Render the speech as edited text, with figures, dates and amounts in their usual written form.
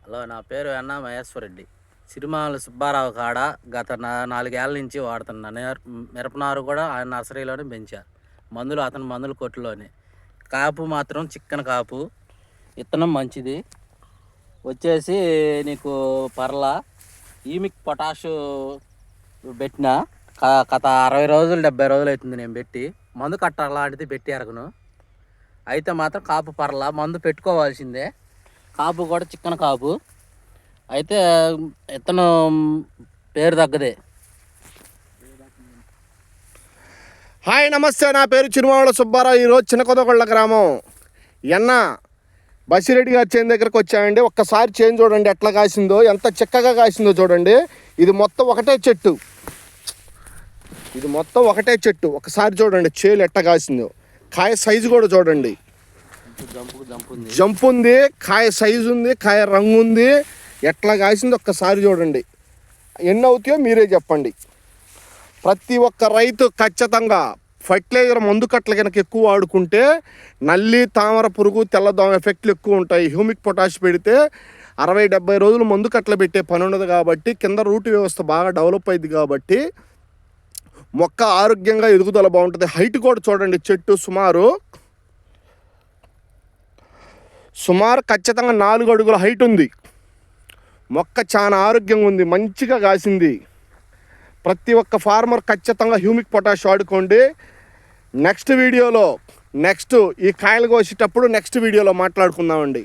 Hello, నా పేరు ఎన్నా మహేశ్వరరెడ్డి. సిరిమాల సుబ్బారావు కాడ గత 4 ఏళ్ళ నుంచి వాడుతున్నా. మిరపనారు కూడా ఆయన నర్సరీలోనే పెంచా. అతని మందుల కొట్టులోనే. కాపు మాత్రం చిక్కన కాపు, విత్తనం మంచిది. వచ్చేసి నీకు పర్లా ఈమిక్ పొటాషు పెట్టిన గత 60 రోజులు 70 రోజులు అవుతుంది నేను పెట్టి. మందు కట్ట అలాంటిది పెట్టి ఎరగను. అయితే మాత్రం కాపు పర్లా, మందు పెట్టుకోవాల్సిందే. కాపు కూడా చిక్కన కాపు. అయితే విత్తనం పేరు తగ్గదే. హాయ్ నమస్తే, నా పేరు చిరుమావుల సుబ్బారావు. ఈరోజు చిన్నకొదగొళ్ళ గ్రామం బసిరెడ్డి గారి చేను దగ్గరకు వచ్చామండి. ఒక్కసారి చేను చూడండి ఎట్లా కాసిందో, ఎంత చిక్కగా కాసిందో చూడండి. ఇది మొత్తం ఒకటే చెట్టు. ఒకసారి చూడండి చేలు ఎట్లా కాసిందో. కాయ సైజు కూడా చూడండి, జంపు ఉంది, కాయ సైజు ఉంది, కాయ రంగు ఉంది. ఎట్లా కాసిందో ఒక్కసారి చూడండి. ఎన్ని అవుతాయో మీరే చెప్పండి. ప్రతి ఒక్క రైతు ఖచ్చితంగా ఫర్టిలైజర్ మందు కట్టలు కనుక ఎక్కువ వాడుకుంటే నల్లి, తామర పురుగు, తెల్లదోమ ఎఫెక్ట్లు ఎక్కువ ఉంటాయి. హ్యూమిక్ పొటాష్ పెడితే 60-70 రోజులు మందు కట్టలు పెట్టే పని ఉండదు కాబట్టి, కింద రూట్ వ్యవస్థ బాగా డెవలప్ అయింది కాబట్టి మొక్క ఆరోగ్యంగా ఎదుగుదల బాగుంటుంది. హైట్ కూడా చూడండి, చెట్టు సుమారు ఖచ్చితంగా 4 అడుగుల హైట్ ఉంది. మొక్క చాలా ఆరోగ్యంగా ఉంది, మంచిగా కాసింది. ప్రతి ఒక్క ఫార్మర్ ఖచ్చితంగా హ్యూమిక్ పొటాష్ వాడుకోండి. నెక్స్ట్ ఈ కాయలు కోసేటప్పుడు నెక్స్ట్ వీడియోలో మాట్లాడుకుందామండి.